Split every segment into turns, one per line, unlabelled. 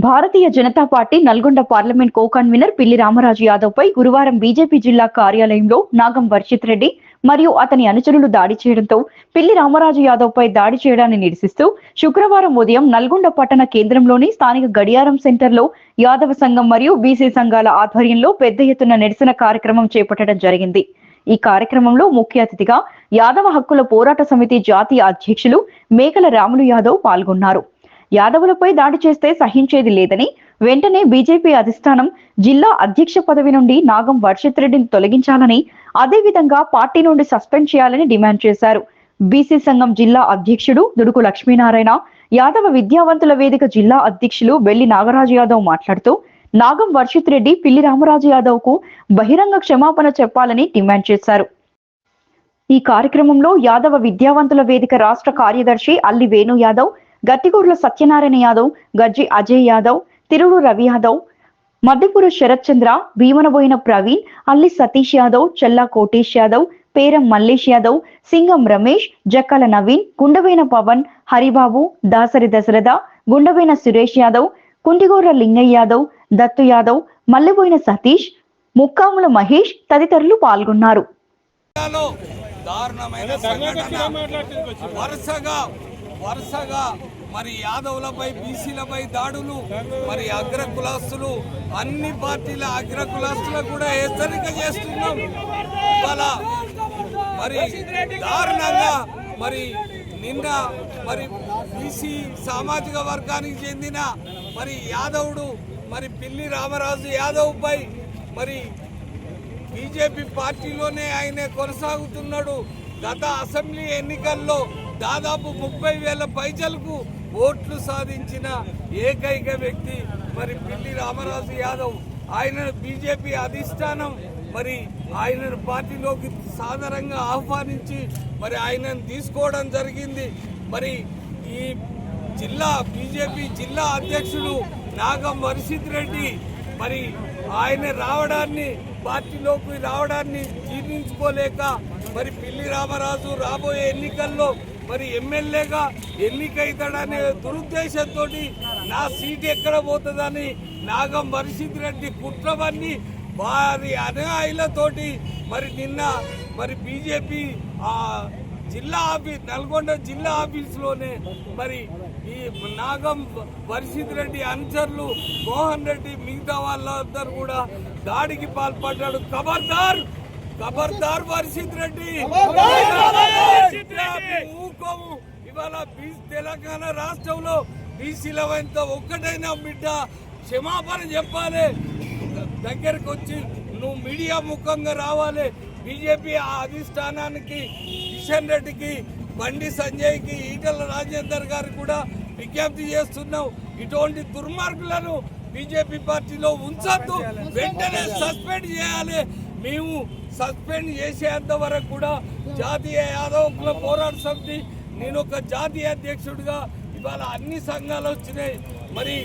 భారతీయ Janata party Nalgonda parliament co convener Pilli Ramaraju Yadav పై గురువారం BJP జిల్లా కార్యాలయంలో నాగం వర్షిత్ రెడ్డి మరియు అతని అనుచరులు దాడి చేయడంతో పిల్లి రామరాజు యాదవ్ పై దాడి చేయడాన్ని నిరసిస్తూ శుక్రవారం ఉదయం నల్గొండ పట్టణ కేంద్రంలోని స్థానిక గడియారం సెంటర్లో యాదవ సంఘం మరియు బీసీ సంఘాల ఆధ్వర్యంలో పెద్ద ఎత్తున నిరసన కార్యక్రమం చేపట్టడం జరిగింది. ఈ కార్యక్రమంలో ముఖ్య అతిథిగా యాదవ హక్కుల పోరాట సమితి జాతీయ అధ్యక్షులు మేకల రాములు యాదవ్ పాల్గొన్నారు. యాదవులపై దాడి చేస్తే సహించేది లేదని, వెంటనే బీజేపీ అధిష్టానం జిల్లా అధ్యక్ష పదవి నుండి నాగం వర్షిత్ రెడ్డిని తొలగించాలని, అదేవిధంగా పార్టీ నుండి సస్పెండ్ చేయాలని డిమాండ్ చేశారు. బీసీ సంఘం జిల్లా అధ్యక్షుడు దుడుకు లక్ష్మీనారాయణ, యాదవ విద్యావంతుల వేదిక జిల్లా అధ్యక్షులు బెల్లి నాగరాజు యాదవ్ మాట్లాడుతూ నాగం వర్షిత్ రెడ్డి పిల్లి రామరాజు యాదవ్ కు బహిరంగ క్షమాపణ చెప్పాలని డిమాండ్ చేశారు. ఈ కార్యక్రమంలో యాదవ విద్యావంతుల వేదిక రాష్ట్ర కార్యదర్శి అల్లి వేణు యాదవ్, గట్టిగూర్ల సత్యనారాయణ యాదవ్, గజ్జి అజయ్ యాదవ్, తిరుడు రవి యాదవ్, మద్దిపూరు శరత్ చంద్ర, భీమనబోయిన ప్రవీణ్, అల్లి సతీష్ యాదవ్, చెల్లా కోటేష్ యాదవ్, పేరం మల్లేష్ యాదవ్, సింగం రమేష్, జక్కల నవీన్, గుండవైన పవన్, హరిబాబు, దాసరి దశరథ, గుండవైన సురేష్ యాదవ్, కుంటిగోర్ల లింగయ్య యాదవ్, దత్తు యాదవ్, మల్లెబోయిన సతీష్, ముక్కాముల మహేష్ తదితరులు పాల్గొన్నారు.
వరుసగా మరి యాదవులపై బీసీలపై దాడులు, మరి అగ్ర కులాస్తులు అన్ని పార్టీల అగ్ర కులాస్తులకు కూడా హెచ్చరిక చేస్తున్నాం. ఇవాళ మరి దారుణంగా మరి నిన్న మరి బీసీ సామాజిక వర్గానికి చెందిన మరి యాదవుడు మరి పిల్లి రామరాజు యాదవ్ పై మరి బీజేపీ పార్టీలోనే ఆయన కొనసాగుతున్నాడు. గత అసెంబ్లీ ఎన్నికల్లో దాదాపు 30,000 పైచలకు ఓట్లు సాధించిన ఏకైక వ్యక్తి మరి పిల్లి రామరాజు యాదవ్. ఆయన బీజేపీ అధిష్టానం మరి ఆయనను పార్టీలోకి సాదరంగా ఆహ్వానించి మరి ఆయనను తీసుకోవడం జరిగింది. మరి ఈ బీజేపీ జిల్లా అధ్యక్షుడు నాగం వర్షిత్ రెడ్డి మరి ఆయన పార్టీలోకి రావడాన్ని జీర్ణించుకోలేక మరి పిల్లి రామరాజు రాబోయే ఎన్నికల్లో మరి ఎమ్మెల్యేగా ఎన్నికైతాడనే దురుద్దేశంతో నా సీట్ ఎక్కడ పోతుందని నాగం వర్షిత్ రెడ్డి కుట్రవన్నీ వారి అనుయాయులతోటి మరి నిన్న మరి బీజేపీ నల్గొండ జిల్లా ఆఫీసులోనే మరి ఈ నాగం వర్షిత్ రెడ్డి అనుచరులు మోహన్ రెడ్డి మిగతా వాళ్ళందరూ కూడా దాడికి పాల్పడ్డాడు. ఖబర్దార్ వర్షిత్ రెడ్డి. ఇవాళ తెలంగాణ రాష్ట్రంలో బీసీలవంతా ఒక్కటైనా బిడ్డ క్షమాపణ చెప్పాలి, దగ్గరకు వచ్చి నువ్వు మీడియా ముఖంగా రావాలి. బీజేపీ అధిష్టానానికి కిషన్ రెడ్డికి, బండి సంజయ్కి, ఈటల రాజేందర్ గారు కూడా విజ్ఞప్తి చేస్తున్నావు, ఇటువంటి దుర్మార్గులను బీజేపీ పార్టీలో ఉంచద్దు, వెంటనే సస్పెండ్ చేయాలి. మేము సస్పెండ్ చేసేంత వరకు కూడా జాతీయ యాదవ పోరాట సమితి, నేను ఒక జాతీయ అధ్యక్షుడిగా ఇవాళ అన్ని సంఘాలు వచ్చినాయి. మరి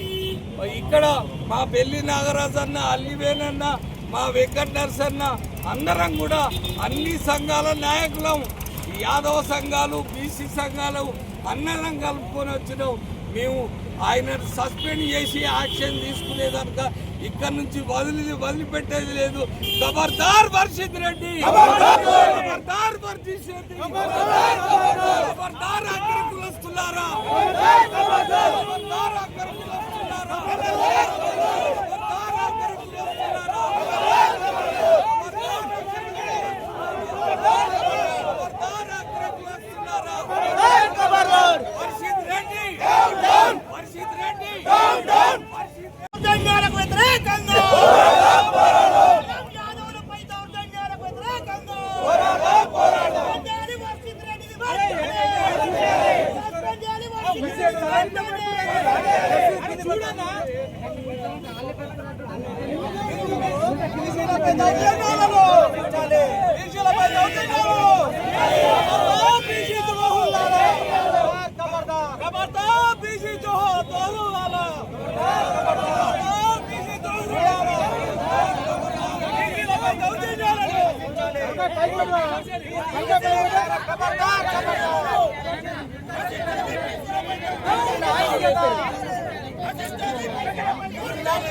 ఇక్కడ మా బెల్లి నాగరాజు అన్న, అల్లివేనన్న, మా వెంకట నరసన్న అందరం కూడా అన్ని సంఘాల నాయకులం, యాదవ సంఘాలు, బీసీ సంఘాలు అన్నరం కలుపుకొని వచ్చినాం. మేము ఆయన సస్పెండ్ చేసి యాక్షన్ తీసుకునేదానిక ఇక్కడ నుంచి వదిలిపెట్టేది లేదు. ఖబర్దార్ వర్షిత్ రెడ్డి, ఖబర్దార్ వర్షిత్ రెడ్డి, ఖబర్దార్ అగ్ర కులస్తులారా, ఖబర్దార్ అగ్ర కులస్తులారా, వర్షిత్ రెడ్డి, వర్షిత్ రెడ్డి దౌర్జన్యాలకు వ్యతిరేకంగా, యాదవులపై దౌర్జన్యాలకు వ్యతిరేకంగా వర్షిత్ రెడ్డిని ఖబర్దార్ ఉండాలి.